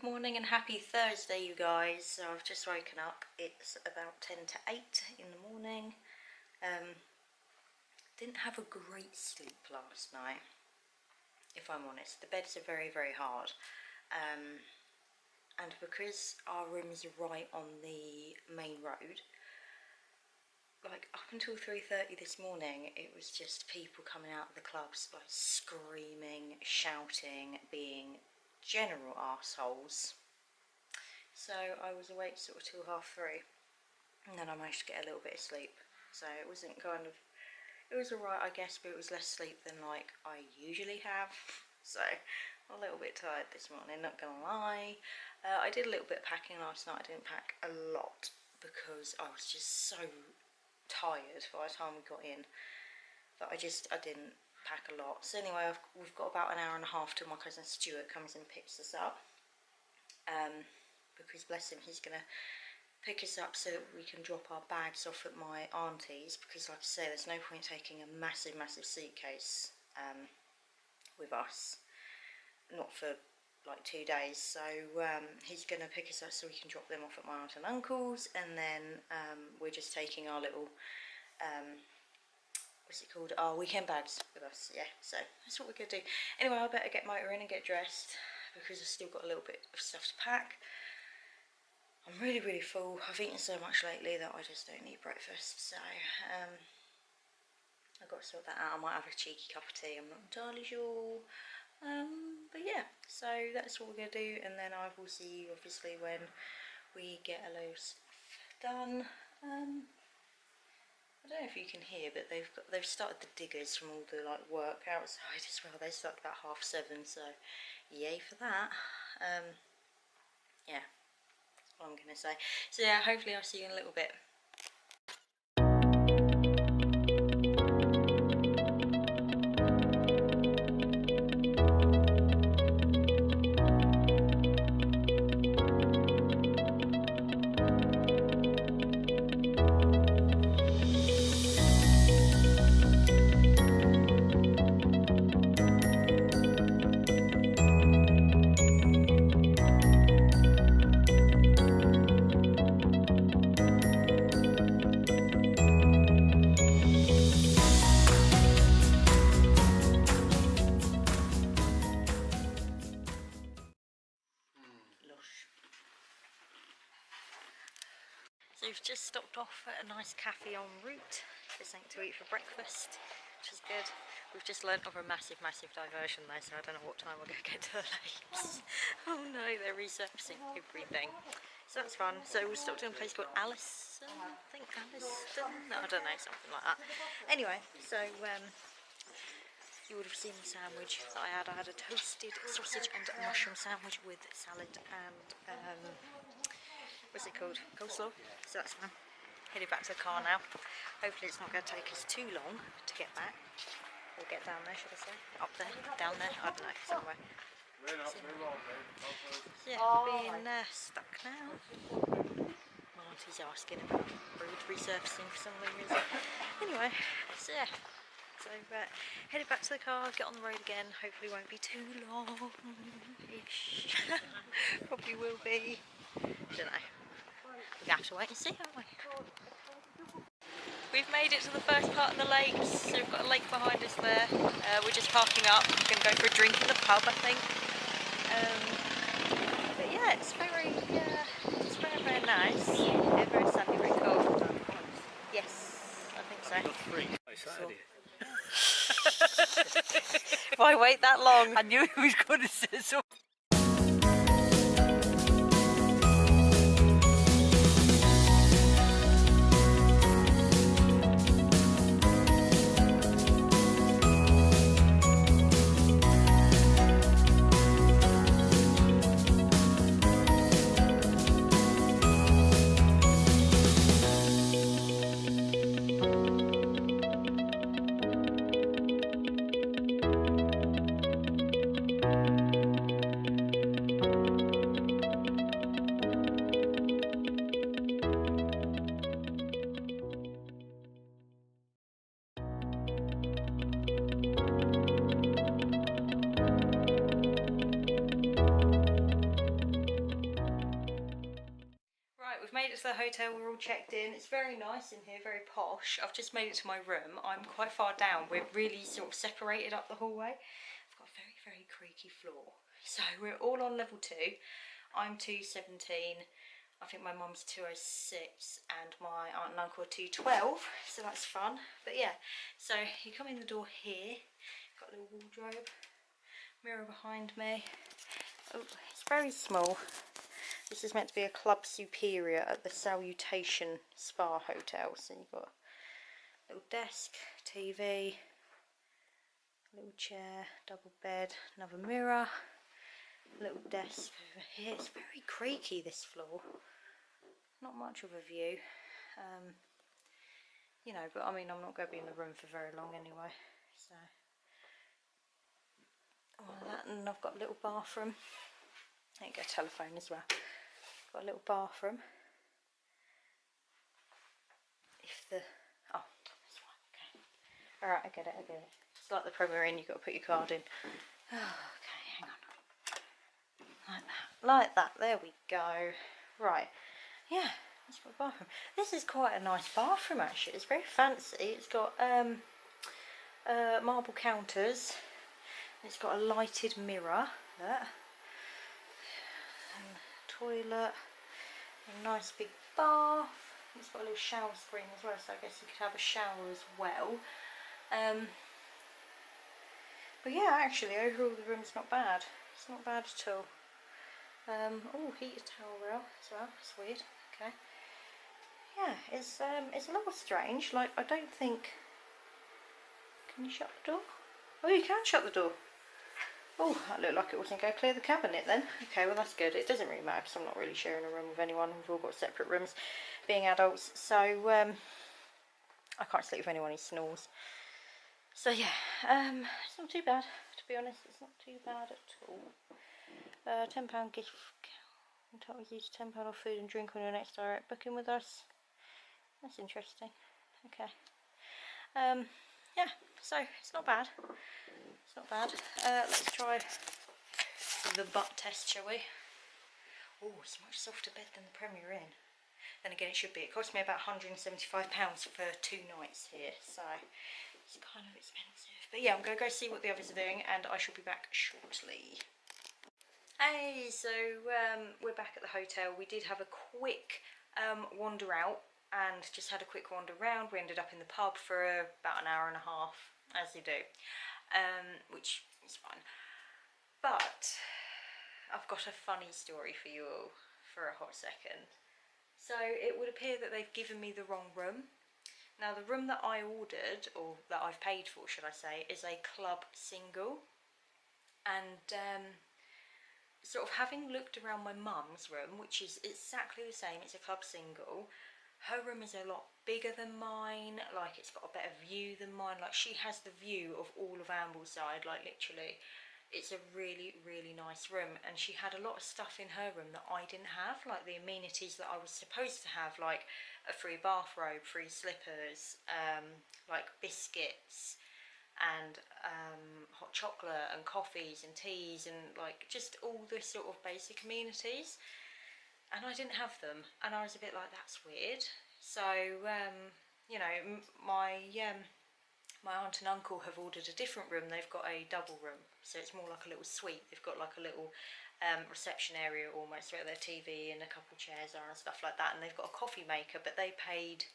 morning and happy Thursday, you guys. So I've just woken up. It's about 10 to 8 in the morning. Didn't have a great sleep last night, if I'm honest. The beds are very, very hard. And because our room is right on the main road, like up until 3:30 this morning, it was just people coming out of the clubs, like screaming, shouting, being general arseholes. So I was awake sort of till 3:30, and then I managed to get a little bit of sleep. So it wasn't it was alright, I guess, but it was less sleep than like I usually have. So I'm a little bit tired this morning, not gonna lie. I did a little bit of packing last night. I didn't pack a lot because I was just so tired by the time we got in that I didn't pack a lot. So anyway, we've got about an hour and a half till my cousin Stuart comes and picks us up, because bless him, he's gonna pick us up so that we can drop our bags off at my auntie's, because like I say, there's no point taking a massive suitcase with us, not for like 2 days. So he's going to pick us up so we can drop them off at my aunt and uncle's, and then we're just taking our little what's it called, our weekend bags with us. Yeah, so that's what we're going to do. Anyway, I better get motor in and get dressed because I've still got a little bit of stuff to pack. I'm really full. I've eaten so much lately that I just don't need breakfast, so I've got to sort that out. I might have a cheeky cup of tea, I'm not entirely sure. But yeah, so that's what we're going to do, and then I will see you obviously when we get a load of stuff done. I don't know if you can hear, but they've started the diggers from all the like work outside as well. They start about 7:30, so yay for that. Yeah, that's what I'm going to say. So yeah, hopefully I'll see you in a little bit. So we've just stopped off at a nice cafe en route for something to eat for breakfast, which is good. We've just learnt of a massive diversion though, so I don't know what time we're going to get to the lakes. Oh no, they're resurfacing everything. So that's fun. So we stopped in a place called Allison, I think Alliston? No, I don't know, something like that. Anyway, so you would have seen the sandwich that I had. I had a toasted sausage and mushroom sandwich with salad and what's it called? Coleslaw. So that's fun. Headed back to the car now. Hopefully it's not going to take us too long to get back. Or get down there, should I say? Up there, down there, I don't know, somewhere. So yeah, we're being stuck now. My auntie's asking about road resurfacing for some reason. Anyway, so yeah. So headed back to the car, get on the road again. Hopefully won't be too long-ish. Probably will be. Don't know. We're going to have to wait and see, aren't we? We've made it to the first part of the lakes. So we've got a lake behind us there. We're just parking up. We're going to go for a drink in the pub, I think. But yeah, it's very nice. Yeah, very sunny, very cold. Yes, I think so. Not free. Nice idea. Why wait that long? I knew he was going to say something. to the hotel, we're all checked in. It's very nice in here, very posh. I've just made it to my room. I'm quite far down. We're really sort of separated up the hallway. I've got a very, very creaky floor. So we're all on level 2. I'm 217. I think my mum's 206 and my aunt and uncle are 212, so that's fun. But yeah, so you come in the door here, got a little wardrobe, mirror behind me. Oh, it's very small. This is meant to be a club superior at the Salutation Spa Hotel. So you've got a little desk, TV, little chair, double bed, another mirror, little desk over here. It's very creaky, this floor. Not much of a view. You know, but I mean, I'm not going to be in the room for very long anyway. So, all that, and I've got a little bathroom. There you go, telephone as well. Got a little bathroom. If the oh, that's right. Okay. All right, I get it. It's like the Premier Inn. You've got to put your card in. Oh, okay, hang on. Like that. There we go. Right. Yeah, that's my bathroom. This is quite a nice bathroom actually. It's very fancy. It's got marble counters. It's got a lighted mirror. There. And toilet. A nice big bath. It's got a little shower screen as well, so I guess you could have a shower as well. But yeah, actually, overall the room's not bad. It's not bad at all. Oh, heated towel rail as well. That's weird. Okay. Yeah, it's a little strange. Like, I don't think. Can you shut the door? Oh, you can shut the door. Oh, that looked like it wasn't going to clear the cabinet then. Okay, well that's good. It doesn't really matter because I'm not really sharing a room with anyone. We've all got separate rooms, being adults. So I can't sleep with anyone who snores. So yeah, it's not too bad, to be honest. It's not too bad at all. £10 gift. Entitled you to £10 off food and drink on your next direct booking with us. That's interesting. Okay. Yeah, so it's not bad. It's not bad. Let's try the butt test, shall we? Oh, it's a much softer bed than the Premier Inn. Then again, it should be. It cost me about £175 for 2 nights here, so it's kind of expensive. But yeah, I'm going to go see what the others are doing, and I shall be back shortly. Hey, so we're back at the hotel. We did have a quick wander out and just had a quick wander around. We ended up in the pub for about an hour and a half, as you do, which is fine. But I've got a funny story for you all for a hot second. So it would appear that they've given me the wrong room. Now the room that I ordered, or that I've paid for should I say, is a club single. And sort of having looked around my mum's room, which is exactly the same, it's a club single, her room is a lot bigger than mine, like it's got a better view than mine, like she has the view of all of Ambleside, like literally. It's a really, really nice room, and she had a lot of stuff in her room that I didn't have, like the amenities that I was supposed to have, like a free bathrobe, free slippers, like biscuits, and hot chocolate and coffees and teas and like just all the sort of basic amenities, and I didn't have them, and I was a bit like, that's weird. So you know, my aunt and uncle have ordered a different room. They've got a double room, so it's more like a little suite. They've got like a little reception area almost where their TV and a couple chairs are and stuff like that, and they've got a coffee maker, but they paid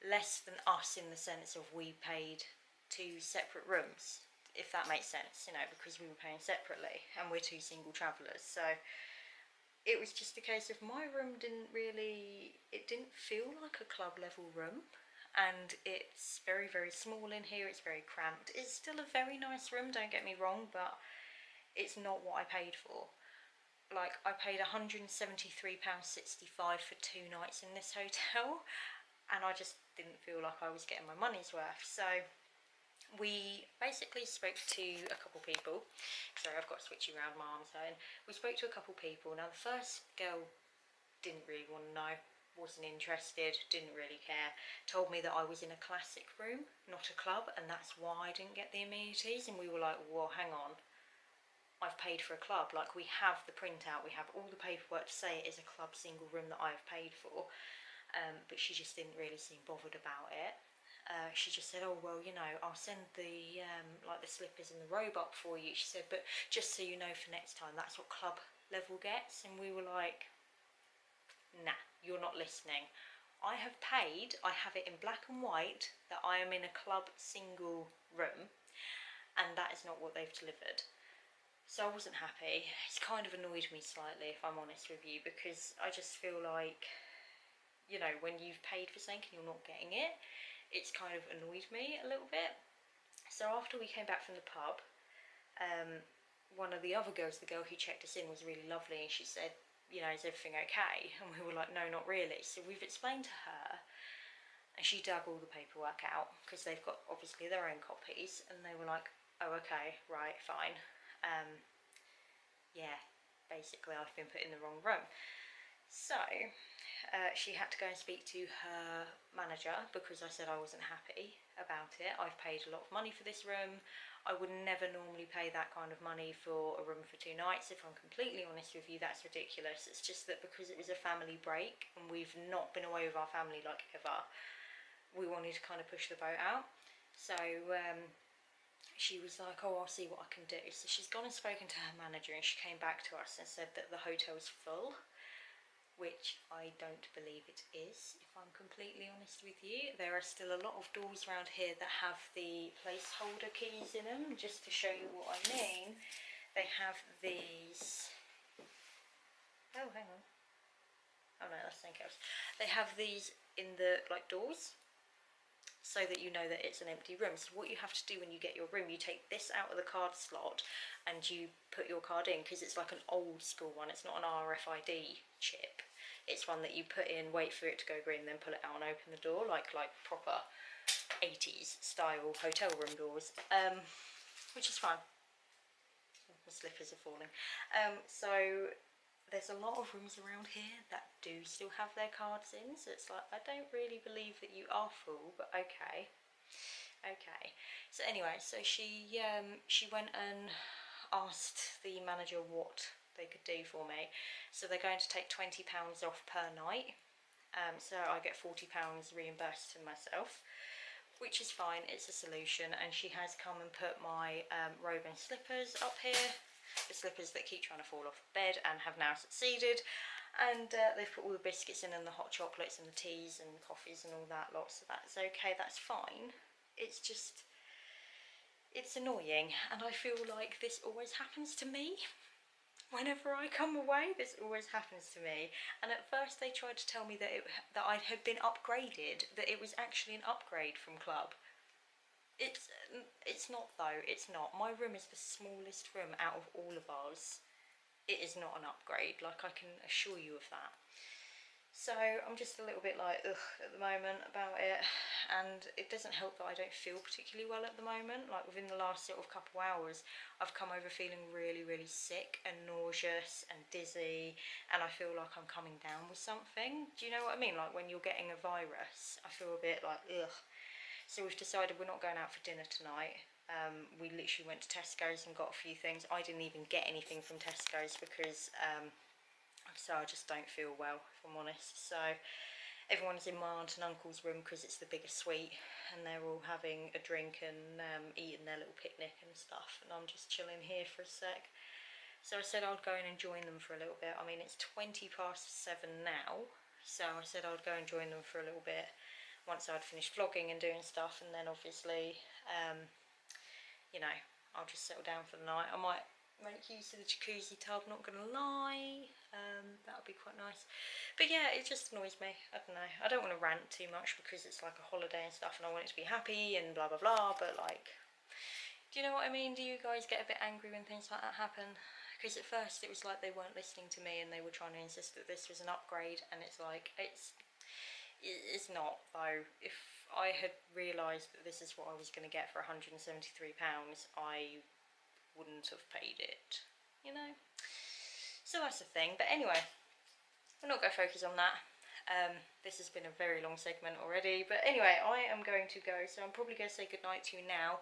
less than us in the sense of we paid 2 separate rooms, if that makes sense, you know, because we were paying separately and we're 2 single travellers. So it was just a case of my room didn't feel like a club level room, and it's very, very small in here. It's very cramped. It's still a very nice room, don't get me wrong, but it's not what I paid for. Like, I paid £173.65 for 2 nights in this hotel, and I just didn't feel like I was getting my money's worth. So we basically spoke to a couple people. Sorry, I've got to switch you around, my arm's going. We spoke to a couple people. Now the first girl didn't really want to know, wasn't interested, didn't really care, told me that I was in a classic room, not a club, and that's why I didn't get the amenities. And we were like, well, hang on, I've paid for a club. Like, we have the printout, we have all the paperwork to say it is a club single room that I've paid for. But she just didn't really seem bothered about it. She just said, oh, well, you know, I'll send the like the slippers and the robe up for you. She said, but just so you know for next time, that's what club level gets. And we were like, nah, you're not listening. I have paid, I have it in black and white that I am in a club single room, and that is not what they've delivered. So I wasn't happy. It's kind of annoyed me slightly, if I'm honest with you, because I just feel like, you know, when you've paid for something and you're not getting it, it's kind of annoyed me a little bit. So after we came back from the pub, one of the other girls, the girl who checked us in, was really lovely, and she said, you know, is everything okay? And we were like, no, not really. So we've explained to her, and she dug all the paperwork out, because they've got obviously their own copies, and they were like, oh, okay, right, fine. Yeah, basically I've been put in the wrong room. So she had to go and speak to her manager, because I said I wasn't happy about it. I've paid a lot of money for this room. I would never normally pay that kind of money for a room for 2 nights. If I'm completely honest with you, that's ridiculous. It's just that because it was a family break and we've not been away with our family like ever, we wanted to kind of push the boat out. So she was like, oh, I'll see what I can do. So she's gone and spoken to her manager, and she came back to us and said that the hotel's full, which I don't believe it is, if I'm completely honest with you. There are still a lot of doors around here that have the placeholder keys in them. Just to show you what I mean, they have these, oh, hang on, oh no, that's something else. They have these in the, like, doors, so that you know that it's an empty room. So what you have to do when you get your room, you take this out of the card slot and you put your card in, because it's like an old school one. It's not an RFID chip. It's one that you put in, wait for it to go green, then pull it out and open the door, like proper 80s style hotel room doors, which is fine. The slippers are falling. So there's a lot of rooms around here that do still have their cards in, so it's like, I don't really believe that you are full, but okay. So anyway, so she went and asked the manager what they could do for me. So they're going to take £20 off per night, so I get £40 reimbursed to myself, which is fine. It's a solution. And she has come and put my robe and slippers up here, the slippers that keep trying to fall off the bed and have now succeeded, and they've put all the biscuits in and the hot chocolates and the teas and coffees and all that lot, so that's okay, that's fine. It's just, it's annoying, and I feel like this always happens to me. Whenever I come away, this always happens to me. And at first they tried to tell me that that I had been upgraded, that it was actually an upgrade from club. It's not though, it's not. My room is the smallest room out of all of ours. It is not an upgrade, like, I can assure you of that. So I'm just a little bit like, ugh, at the moment about it, and it doesn't help that I don't feel particularly well at the moment. Like, within the last sort of couple hours, I've come over feeling really, really sick and nauseous and dizzy, and I feel like I'm coming down with something. Do you know what I mean? Like, when you're getting a virus, I feel a bit like, ugh. So we've decided we're not going out for dinner tonight. We literally went to Tesco's and got a few things. I didn't even get anything from Tesco's because so I just don't feel well, if I'm honest. So everyone's in my aunt and uncle's room because it's the biggest suite, and they're all having a drink and eating their little picnic and stuff, and I'm just chilling here for a sec. So I said I'd go in and join them for a little bit. I mean, it's 7:20 now, so I said I'd go and join them for a little bit once I'd finished vlogging and doing stuff, and then obviously, you know, I'll just settle down for the night. I might make use of the jacuzzi tub, not gonna lie, that would be quite nice. But yeah, it just annoys me. I don't know, I don't want to rant too much because it's like a holiday and stuff, and I want it to be happy and blah blah blah, but like, do you know what I mean? Do you guys get a bit angry when things like that happen? Because at first it was like they weren't listening to me and they were trying to insist that this was an upgrade, and it's like, it's not though. If I had realised that this is what I was going to get for £173, I wouldn't have paid it, you know? So that's the thing. But anyway, we're not going to focus on that. This has been a very long segment already, but anyway, I am going to go, so I'm probably going to say goodnight to you now,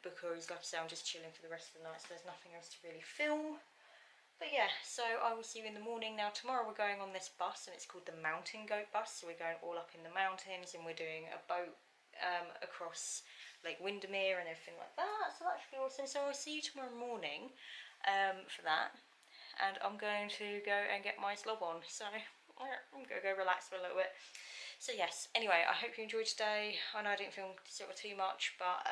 because like I say, I'm just chilling for the rest of the night, so there's nothing else to really film. But yeah, so I will see you in the morning. Now tomorrow we're going on this bus, and it's called the Mountain Goat Bus, so we're going all up in the mountains, and we're doing a boat across Lake Windermere and everything like that, so that should be awesome. So I'll see you tomorrow morning for that, and I'm going to go and get my slob on, so I'm going to go relax for a little bit. So yes, anyway, I hope you enjoyed today. I know I didn't film sort of too much, but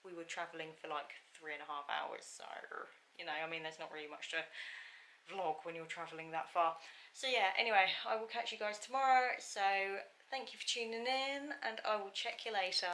we were travelling for like 3.5 hours, so you know, I mean, there's not really much to vlog when you're travelling that far. So yeah, anyway, I will catch you guys tomorrow, so thank you for tuning in, and I will check you later.